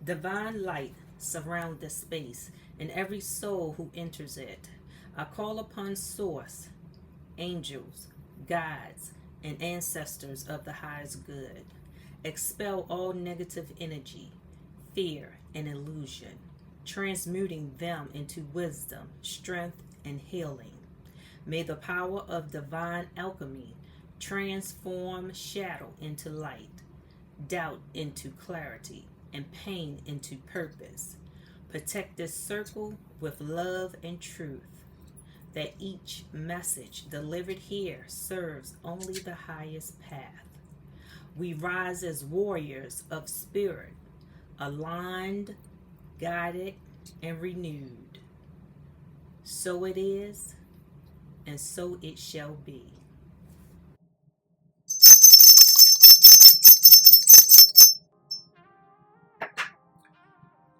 Divine light surround this space and every soul who enters it. I call upon Source, angels, guides, and ancestors of the highest good. Expel all negative energy, fear, and illusion, transmuting them into wisdom, strength, and healing. May the power of divine alchemy transform shadow into light, doubt into clarity, and pain into purpose. Protect this circle with love and truth, that each message delivered here serves only the highest path. We rise as warriors of spirit, aligned, guided, and renewed. So it is, and so it shall be.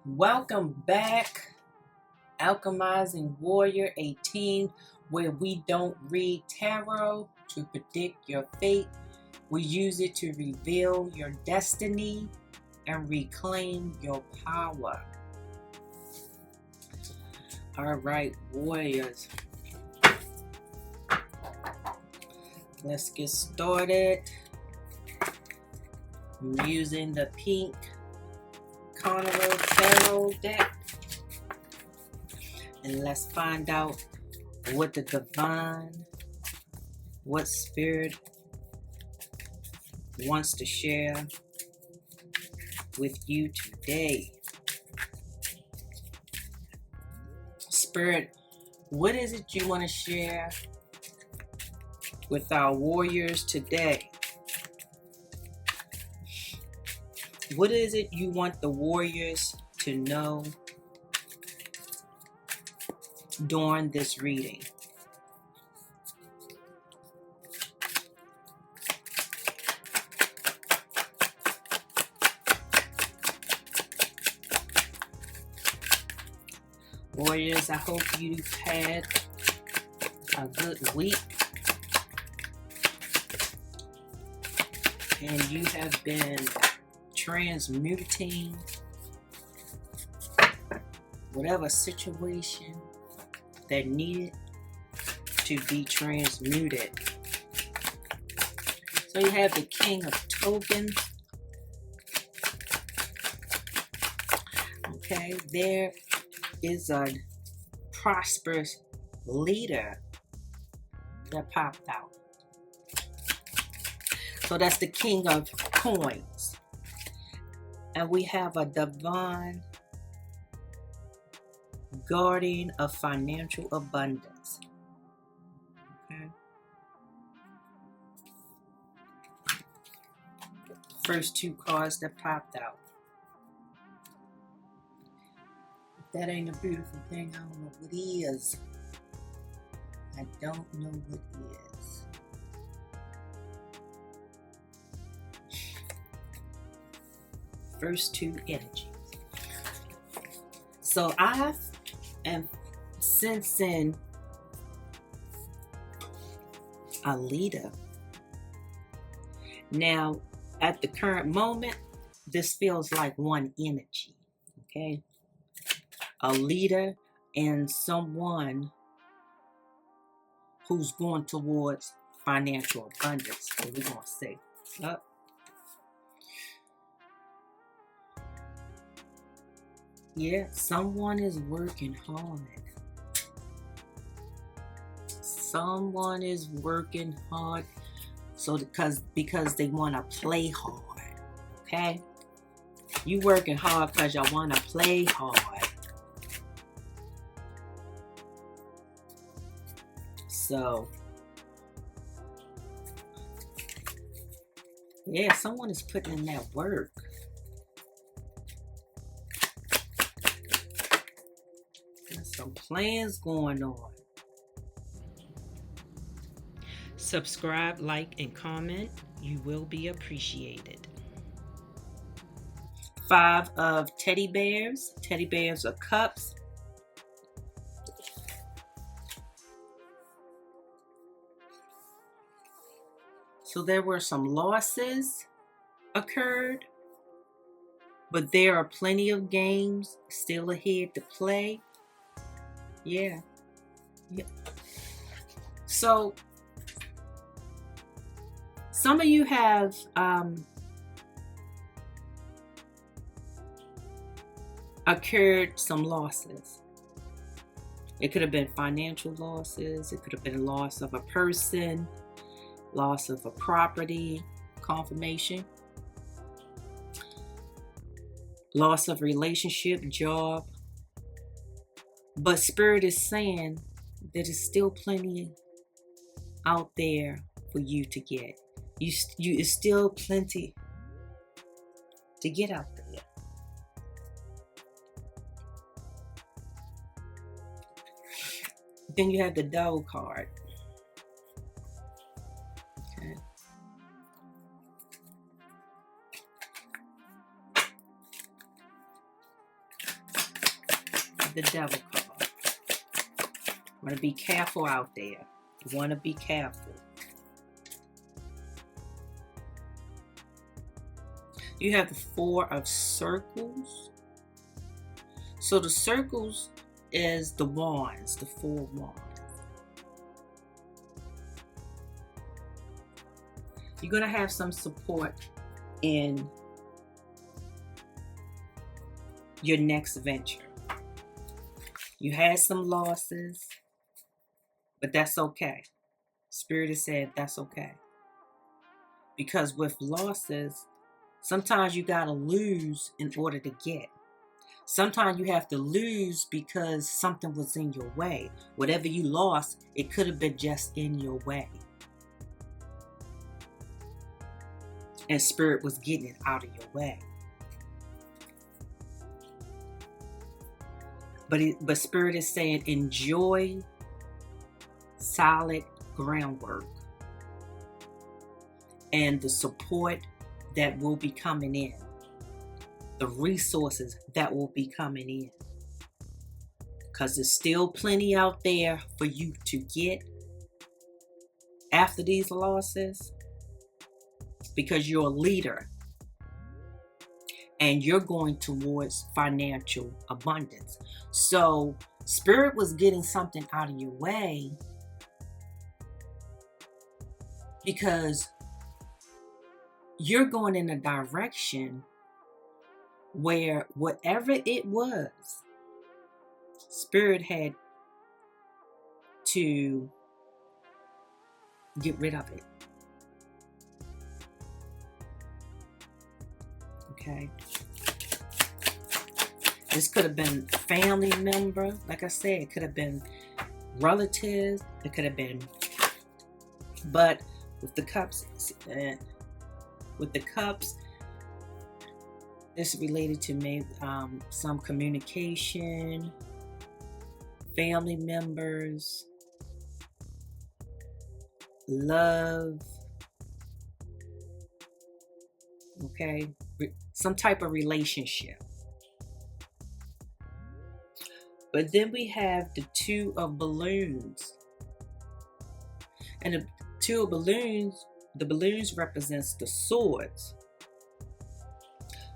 Welcome back, Alchemizing Warrior 18, where we don't read tarot to predict your fate. We use it to reveal your destiny and reclaim your power. All right, warriors. Let's get started. I'm using the pink Carnival Tarot deck. And let's find out what the divine, what spirit wants to share with you today. Spirit, what is it you want to share with our warriors today? What is it you want the warriors to know during this reading? Warriors, I hope you've had a good week and you have been transmuting whatever situation that needed to be transmuted. So you have the King of Tokens. Okay, there is a prosperous leader that popped out. So that's the King of Coins. And we have a divine guardian of financial abundance. Okay. First two cards that popped out. If that ain't a beautiful thing, I don't know what is. I don't know what is. First two energies. So I am sensing a leader. Now, at the current moment, this feels like one energy, okay? A leader and someone who's going towards financial abundance, what we're going to say. Yeah, someone is working hard. Someone is working hard so because they want to play hard. Okay? You working hard because you want to play hard. So yeah, someone is putting in that work. There's some plans going on. Subscribe, like, and comment. You will be appreciated. 5 of teddy bears. Teddy bears are cups. So there were some losses occurred. But there are plenty of games still ahead to play. Yeah. So some of you have occurred some losses. It could have been financial losses. It could have been a loss of a person, loss of a property, confirmation, loss of relationship, job. But Spirit is saying that there's still plenty out there for you to get. It's still plenty to get out there. Then you have the Devil card. Okay. The Devil card. Want to be careful out there. You want to be careful. You have the Four of Circles. So the circles is the wands, the four wands. You're going to have some support in your next venture. You had some losses, but that's okay. Spirit has said that's okay. Because with losses, sometimes you got to lose in order to get. Sometimes you have to lose because something was in your way. Whatever you lost, it could have been just in your way. And Spirit was getting it out of your way. But Spirit is saying enjoy solid groundwork and the support that will be coming in. The resources that will be coming in. Because there's still plenty out there for you to get after these losses. Because you're a leader. And you're going towards financial abundance. So Spirit was getting something out of your way. Because you're going in a direction where whatever it was, Spirit had to get rid of it. Okay. This could have been a family member. Like I said, it could have been relatives. It could have been, but with the cups, this is related to maybe some communication, family members, love, okay, some type of relationship. But then we have the Two of Balloons. And the Two of Balloons, the balloons represents the swords.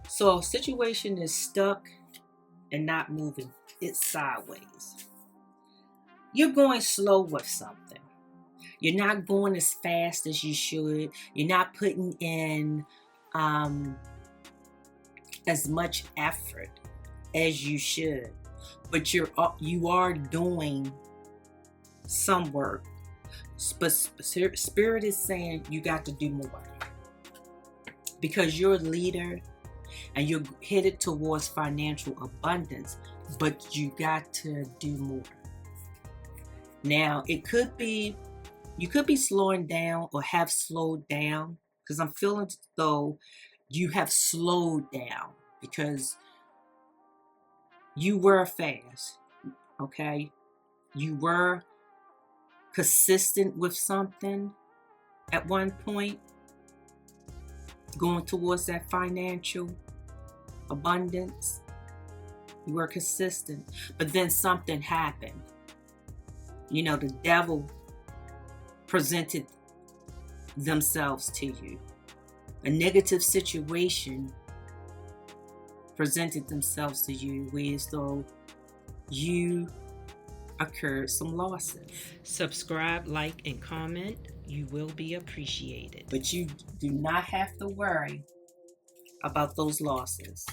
So a situation is stuck and not moving. It's sideways. You're going slow with something. You're not going as fast as you should. You're not putting in as much effort as you should. But you are doing some work. But Spirit is saying you got to do more. Because you're a leader. And you're headed towards financial abundance, but you got to do more. Now, it could be, you could be slowing down or have slowed down, because I'm feeling as though you have slowed down because you were fast, okay? You were consistent with something at one point, going towards that financial abundance. You were consistent, but then something happened. You know, the devil presented themselves to you. A negative situation presented themselves to you, whereas though you occurred some losses. Subscribe, like, and comment. You will be appreciated. But you do not have to worry about those losses.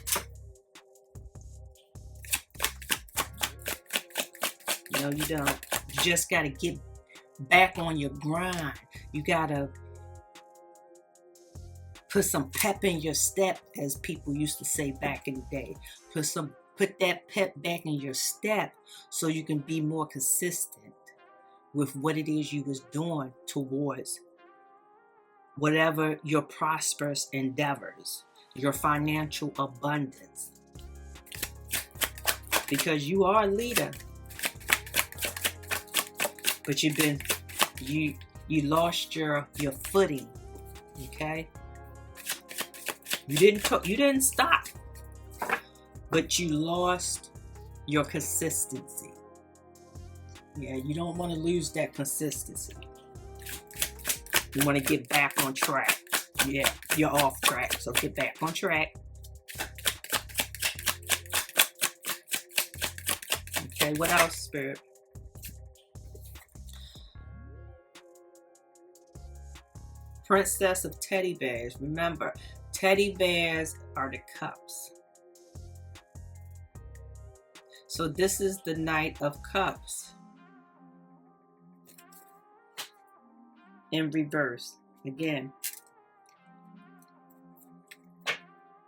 No, you don't. You just got to get back on your grind. You got to put some pep in your step, as people used to say back in the day. Put that pep back in your step so you can be more consistent with what it is you was doing towards whatever your prosperous endeavors, your financial abundance. Because you are a leader. But you lost your footing, okay? You didn't stop, but you lost your consistency. Yeah, you don't want to lose that consistency. You want to get back on track. Yeah, you're off track, so get back on track. Okay, what else, Spirit? Princess of Teddy Bears. Remember, teddy bears are the cups. So this is the Knight of Cups in reverse. Again,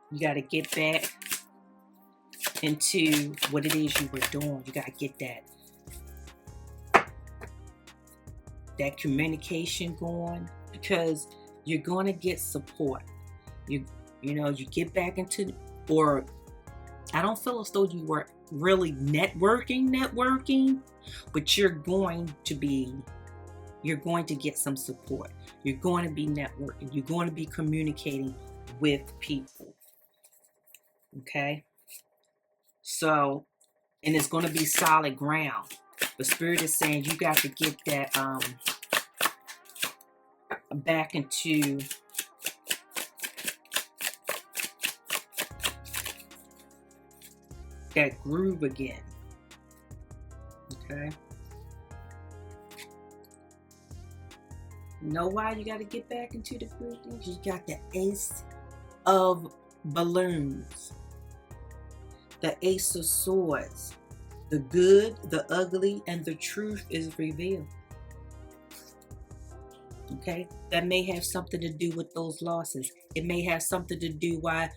you got to get back into what it is you were doing. You got to get that communication going, because you're going to get support. You get back into, or I don't feel as though you were really networking, but you're going to get some support. You're going to be networking. You're going to be communicating with people. Okay? So, and it's going to be solid ground. The Spirit is saying you got to get that back into that groove again. Okay? You know why you got to get back into the groove? You got the Ace of Balloons, the Ace of Swords. The good, the ugly, and the truth is revealed. Okay? That may have something to do with those losses. It may have something to do why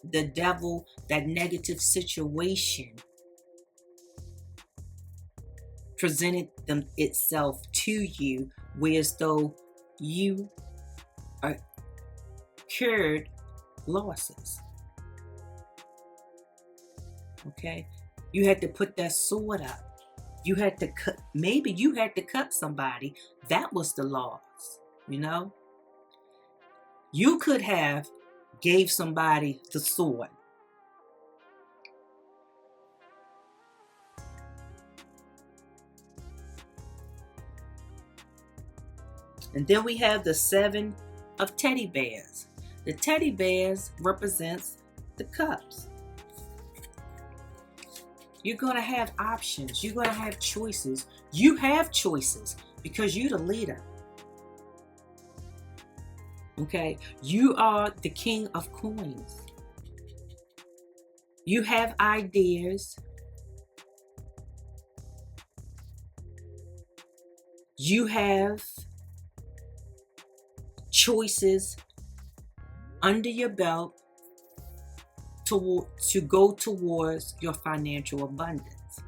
the devil, that negative situation, presented itself to you, whereas though you cured losses. Okay? You had to put that sword up. You had to cut, maybe you had to cut somebody. That was the loss, you know? You could have gave somebody the sword. And then we have the 7 of teddy bears. The teddy bears represents the cups. You're going to have options. You're going to have choices. You have choices because you're the leader. Okay? You are the king of coins. You have ideas. You have choices under your belt to go towards your financial abundance.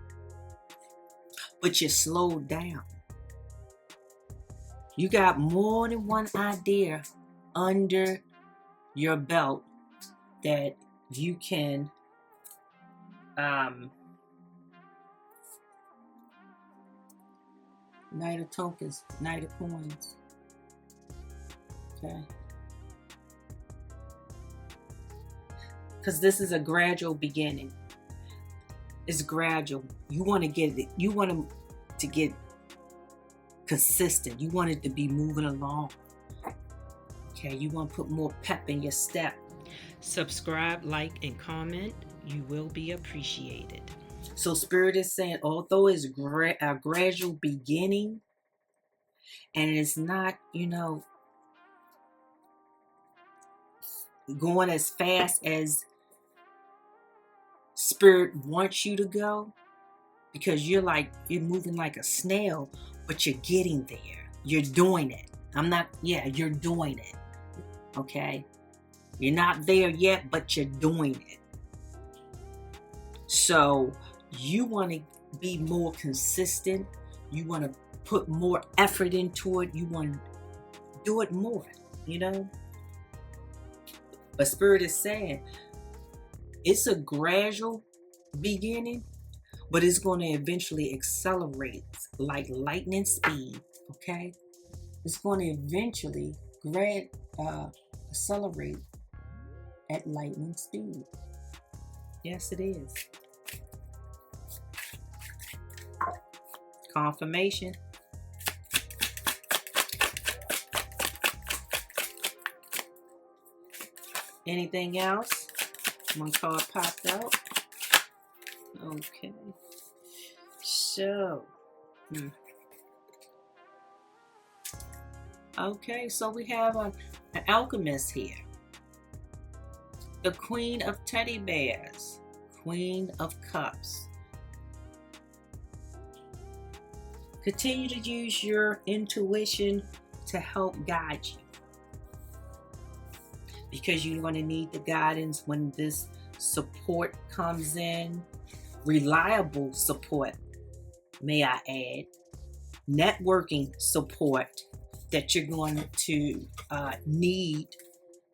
But you're slowed down. You got more than one idea under your belt that you can Knight of tokens, Knight of coins. Okay. Because this is a gradual beginning. It's gradual. You want to get it. You want to get consistent. You want it to be moving along. Okay. You want to put more pep in your step. Subscribe, like, and comment. You will be appreciated. So Spirit is saying, although it's a gradual beginning, and it's not, going as fast as Spirit wants you to go, because you're moving like a snail, but you're getting there. You're doing it. You're doing it. Okay? You're not there yet, but you're doing it. So you want to be more consistent. You want to put more effort into it. You want to do it more, But Spirit is saying it's a gradual beginning, but it's going to eventually accelerate like lightning speed, okay? It's going to eventually accelerate at lightning speed. Yes, it is. Confirmation. Anything else? One card popped out. Okay. So. Okay, so we have an alchemist here. The Queen of Teddy Bears. Queen of Cups. Continue to use your intuition to help guide you, because you're going to need the guidance when this support comes in. Reliable support, may I add. Networking support that you're going to need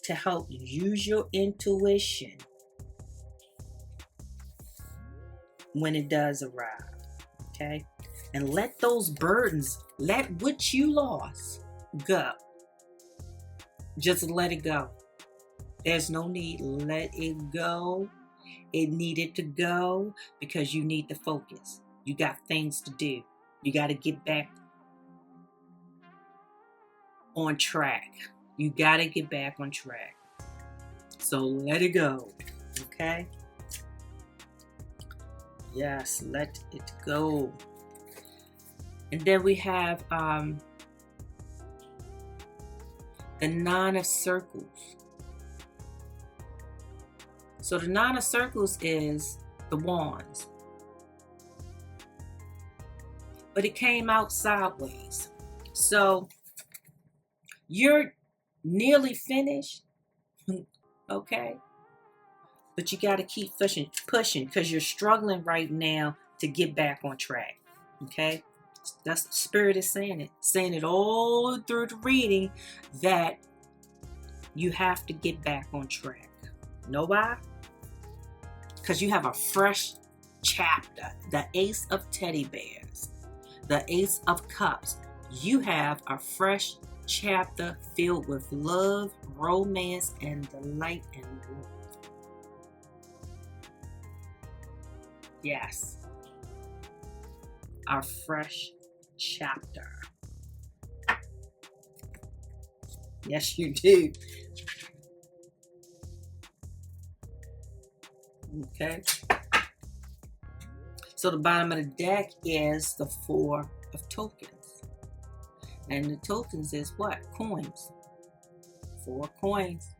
to help use your intuition when it does arrive. Okay? And let those burdens, let what you lost go. Just let it go. There's no need. Let it go. It needed to go because you need to focus. You got things to do. You got to get back on track. You got to get back on track. So let it go. Okay? Yes, let it go. And then we have the Nine of Circles. So the Nine of Circles is the wands. But it came out sideways. So you're nearly finished. Okay? But you got to keep pushing because you're struggling right now to get back on track. Okay? That's the Spirit is saying it all through the reading, that you have to get back on track. Know why? Because you have a fresh chapter. The Ace of Teddy Bears, the Ace of Cups. You have a fresh chapter filled with love, romance, and delight and warmth. Yes. Our fresh chapter. Yes, you do. Okay. So the bottom of the deck is the Four of Tokens. And the tokens is what? Coins. 4 coins.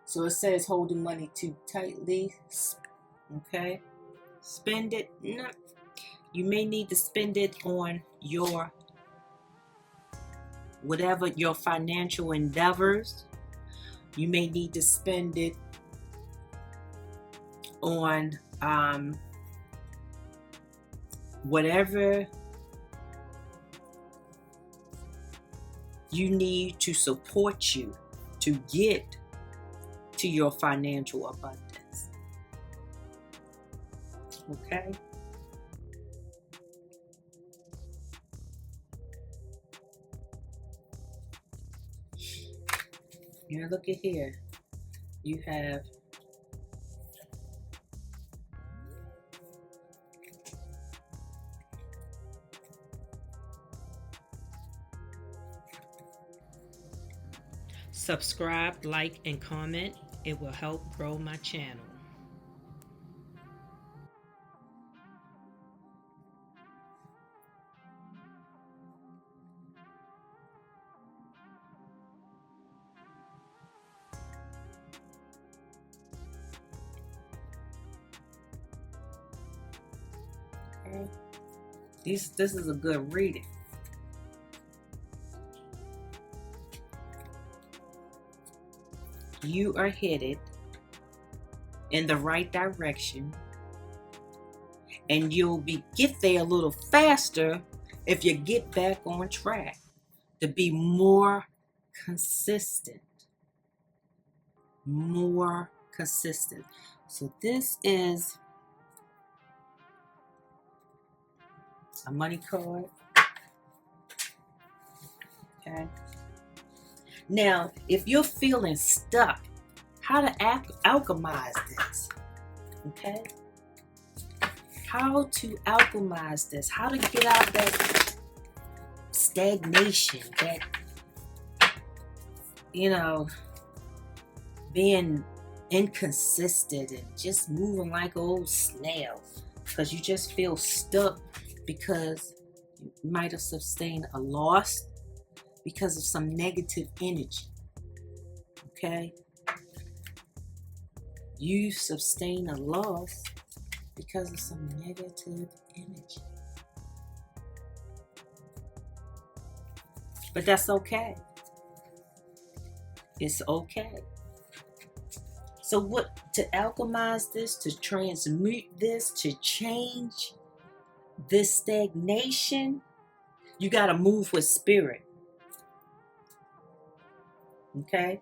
So it says holding money too tightly. Okay. Spend it. No. You may need to spend it on your whatever your financial endeavors. You may need to spend it on whatever you need to support you to get to your financial abundance. Okay? Now look at here. You have Subscribe, like, and comment. It will help grow my channel. Okay. This is a good reading. You are headed in the right direction, and you'll get there a little faster if you get back on track to be more consistent. More consistent. So this is a money card. Okay. Now, if you're feeling stuck, how to alchemize this? Okay. How to alchemize this? How to get out of that stagnation, that, being inconsistent and just moving like an old snail because you just feel stuck because you might have sustained a loss because of some negative energy. Okay? You sustain a loss because of some negative energy. But that's okay. It's okay. So what, to alchemize this, to transmute this, to change this stagnation, you got to move with spirit. Okay?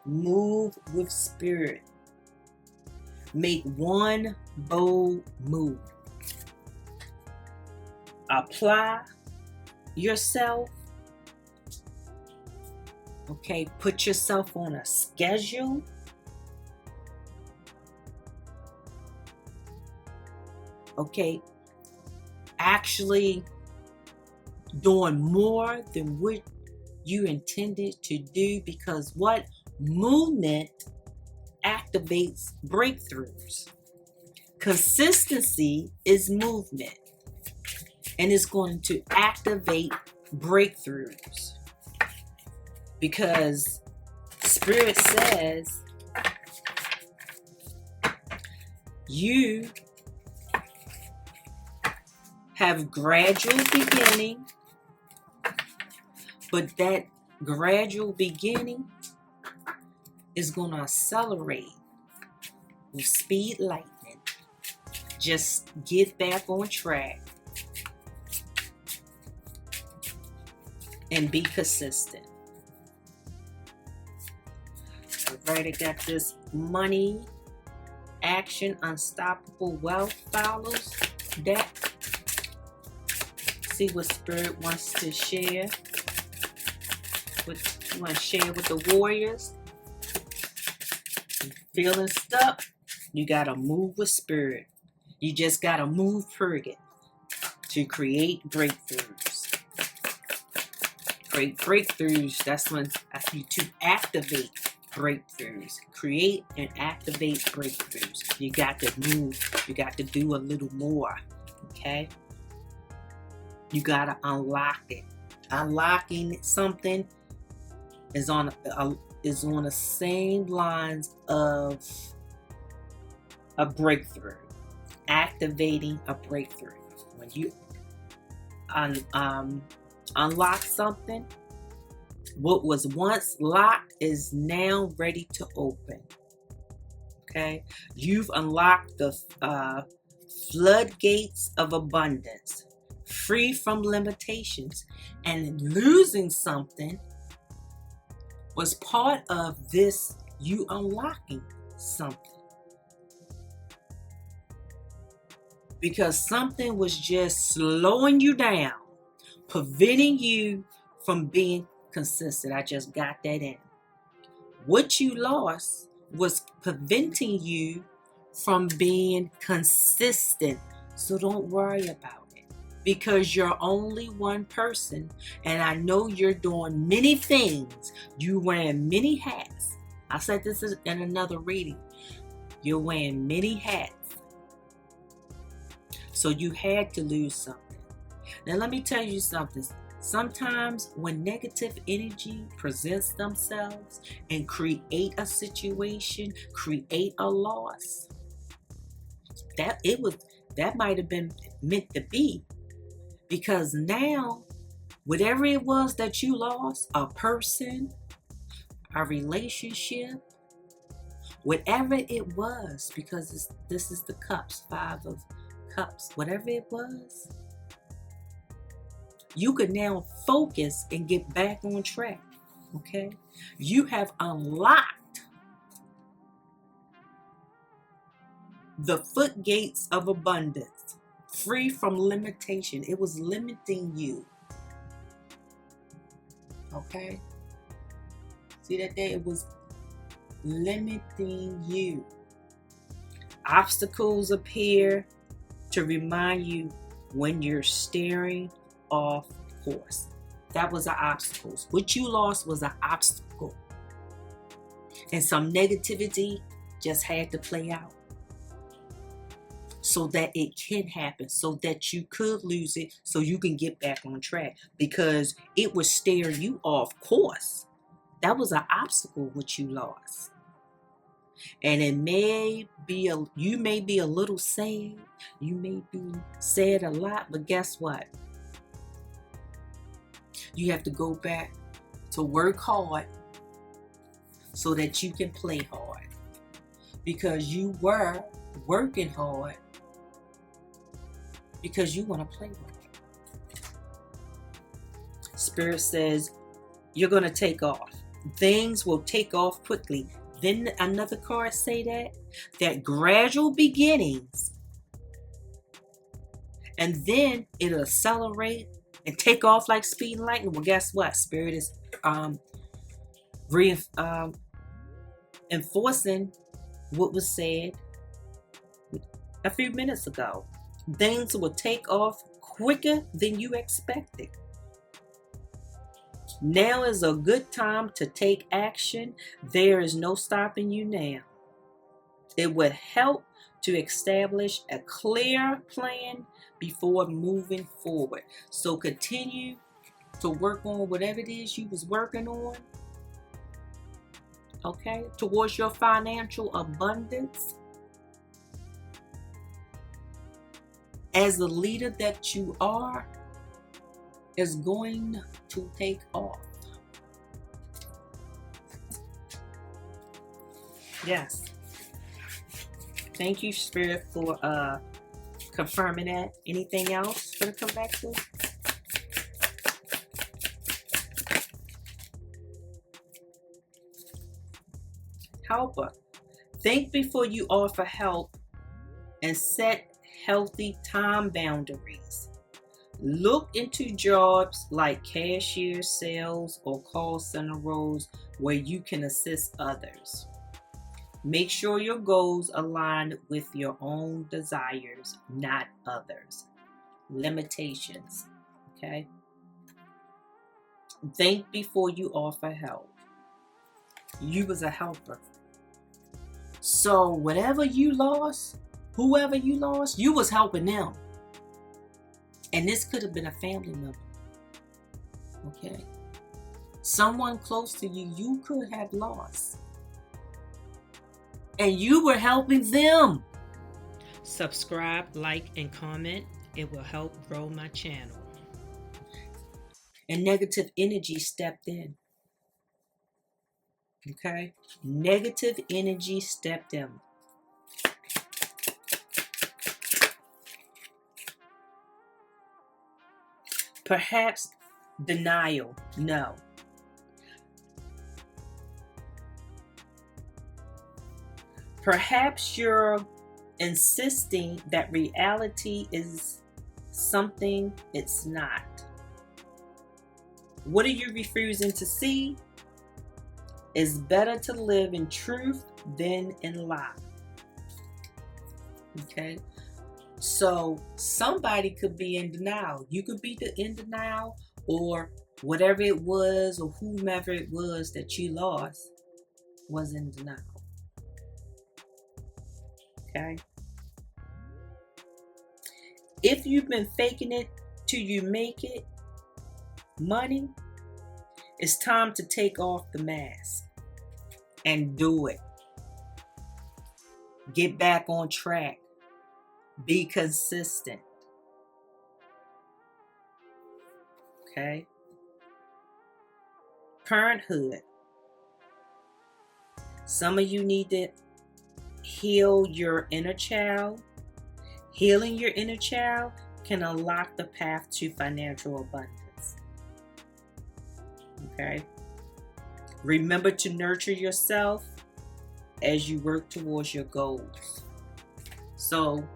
Move with spirit. Make one bold move. Apply yourself. Okay? Put yourself on a schedule. Okay? Actually doing more than what you intended to do, because what movement activates breakthroughs. Consistency is movement, and it's going to activate breakthroughs, because Spirit says you have gradual beginning, but that gradual beginning is going to accelerate with speed lightning. Just get back on track and be consistent. All right, I got this money, action, unstoppable wealth follows deck. See what Spirit wants to share. What you want to share with the warriors. Feeling stuck? You got to move with Spirit. You just got to move period to create breakthroughs. Create breakthroughs. That's when I need to activate breakthroughs. Create and activate breakthroughs. You got to move. You got to do a little more. Okay? You got to unlock it. Unlocking something is on the same lines of a breakthrough. Activating a breakthrough. When you unlock something, what was once locked is now ready to open. Okay? You've unlocked the floodgates of abundance, free from limitations, and losing something was part of this, you unlocking something. Because something was just slowing you down, preventing you from being consistent. I just got that in. What you lost was preventing you from being consistent. So don't worry about it. because you're only one person, and I know you're doing many things. You're wearing many hats. I said this in another reading. You're wearing many hats. So you had to lose something. Now let me tell you something. Sometimes when negative energy presents themselves and create a situation, create a loss, that might have been meant to be. Because now, whatever it was that you lost, a person, a relationship, whatever it was, because this is the cups, 5 of cups, whatever it was, you could now focus and get back on track. Okay? You have unlocked the foot gates of abundance, free from limitation. It was limiting you. Okay? See that there? It was limiting you. Obstacles appear to remind you when you're steering off course. That was an obstacle. What you lost was an obstacle. And some negativity just had to play out, so that it can happen, so that you could lose it, so you can get back on track, because it was steering you off course. That was an obstacle which you lost. And it may be you may be a little sad, you may be sad a lot, but guess what? You have to go back to work hard so that you can play hard, because you were working hard because you want to play hard. Spirit says you're going to take off. Things will take off quickly. Then another card say that gradual beginnings, and then it'll accelerate and take off like speed and lightning. Well, guess what? Spirit is enforcing what was said a few minutes ago. Things will take off quicker than you expected. Now is a good time to take action. There is no stopping you now. It would help to establish a clear plan before moving forward. So continue to work on whatever it is you was working on, okay, towards your financial abundance. As the leader that you are, is going to take off. Yes. Thank you, Spirit, for confirming that. Anything else for to come back to? Helper. Think before you offer help and set healthy time boundaries. Look into jobs like cashier, sales, or call center roles where you can assist others. Make sure your goals align with your own desires, not others. Limitations, okay? Think before you offer help. You was a helper. So whatever you lost, whoever you lost, you was helping them. And this could have been a family member. Okay? Someone close to you, you could have lost. And you were helping them. Subscribe, like, and comment. It will help grow my channel. And negative energy stepped in. Okay? Negative energy stepped in. Perhaps denial. No. Perhaps you're insisting that reality is something it's not. What are you refusing to see? It's better to live in truth than in lie. Okay? So somebody could be in denial. You could be in denial, or whatever it was, or whomever it was that you lost was in denial. Okay? If you've been faking it till you make it, money, it's time to take off the mask and do it. Get back on track. Be consistent. Okay? Parenthood. Some of you need to heal your inner child. Healing your inner child can unlock the path to financial abundance. Okay? Remember to nurture yourself as you work towards your goals. So,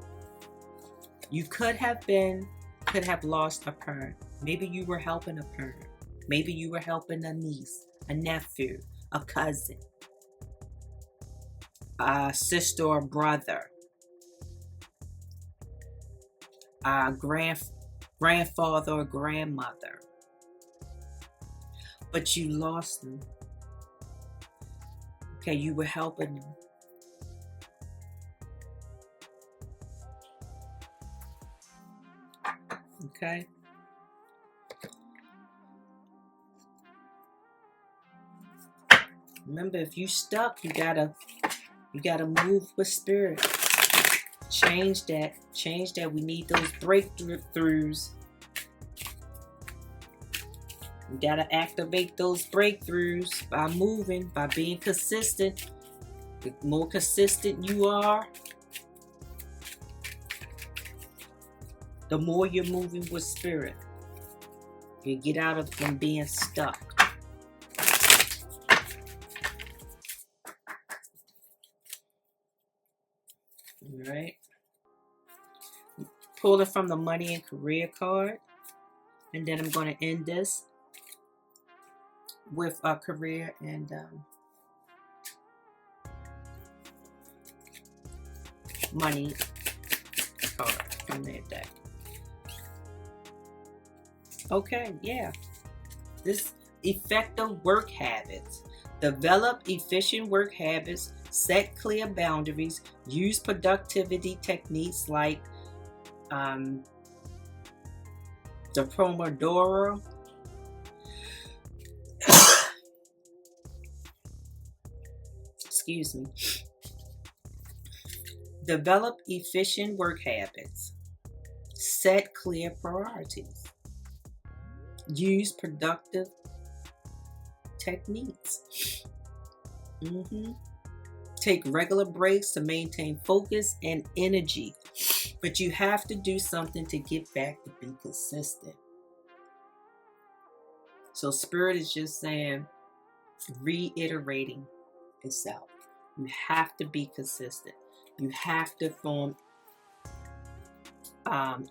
you could have lost a parent. Maybe you were helping a parent. Maybe you were helping a niece, a nephew, a cousin, a sister or brother, a grandfather or grandmother. But you lost them. Okay, you were helping them. Okay? Remember, if you stuck, you gotta move with spirit. Change that. We need those breakthroughs. You gotta activate those breakthroughs by moving, by being consistent. The more consistent you are, the more you're moving with spirit. You get out of from being stuck. All right. Pull it from the money and career card. And then I'm going to end this with a career and money card from that deck. Okay, yeah. This effective work habits. Develop efficient work habits. Set clear boundaries. Use productivity techniques like the Pomodoro. Excuse me. Develop efficient work habits. Set clear priorities. Use productive techniques. Take regular breaks to maintain focus and energy. But you have to do something to get back to be consistent. So Spirit is just saying, reiterating itself. You have to be consistent. You have to form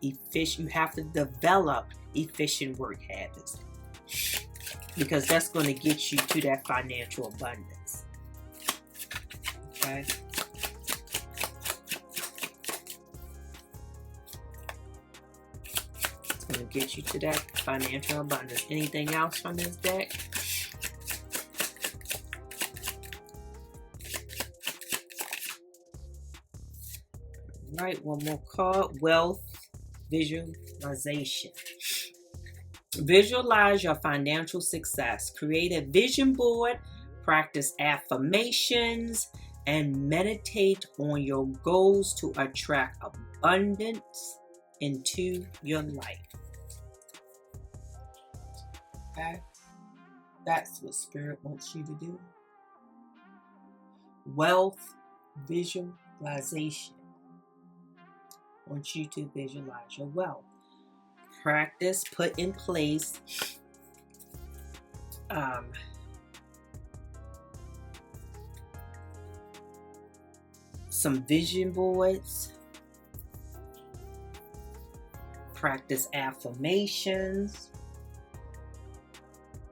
efficient. You have to develop efficient work habits, because that's going to get you to that financial abundance. Okay. It's going to get you to that financial abundance. Anything else from this deck? All right, one more card. Wealth visualization. Visualize your financial success. Create a vision board. Practice affirmations and meditate on your goals to attract abundance into your life. Okay? That's what Spirit wants you to do. Wealth visualization. Wants you to visualize your wealth. Practice, put in place some vision boards. Practice affirmations.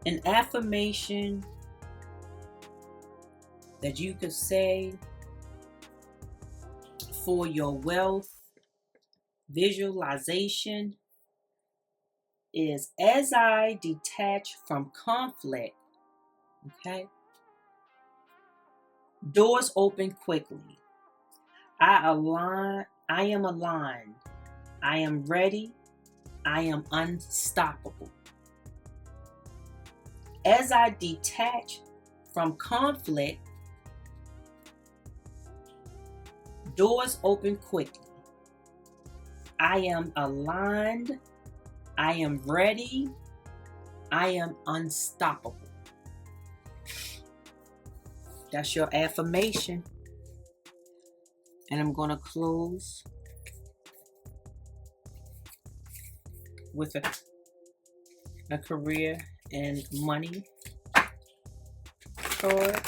An affirmation that you could say for your wealth visualization is as I detach from conflict, okay, doors open quickly. I am aligned. I am ready. I am unstoppable. As I detach from conflict, doors open quickly. I am aligned. I am ready. I am unstoppable. That's your affirmation. And I'm going to close with a career and money card.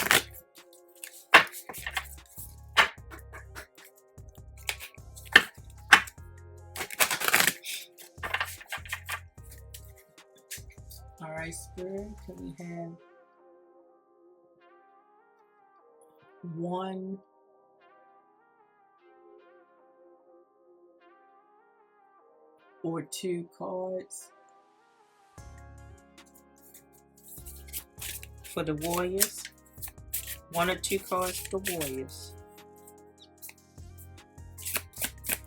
All right, Spirit, can we have 1 or 2 cards for the Warriors? 1 or 2 cards for the Warriors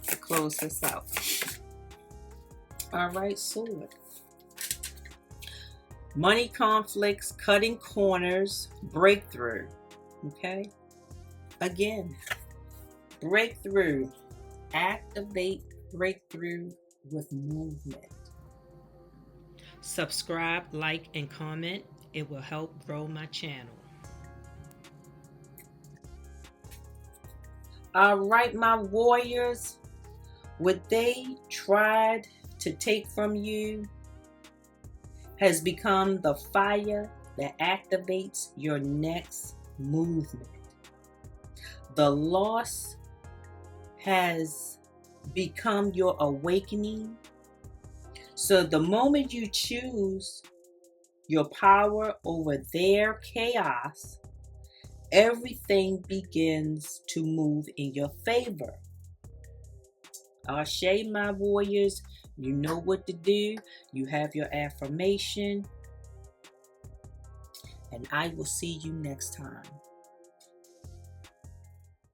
to close this out. All right, Sword. Money conflicts, cutting corners, breakthrough. Okay? Again, breakthrough. Activate breakthrough with movement. Subscribe, like, and comment. It will help grow my channel. All right, my warriors. What they tried to take from you has become the fire that activates your next movement. The loss has become your awakening. So the moment you choose your power over their chaos, everything begins to move in your favor. Ashe, my warriors, you know what to do. You have your affirmation. And I will see you next time.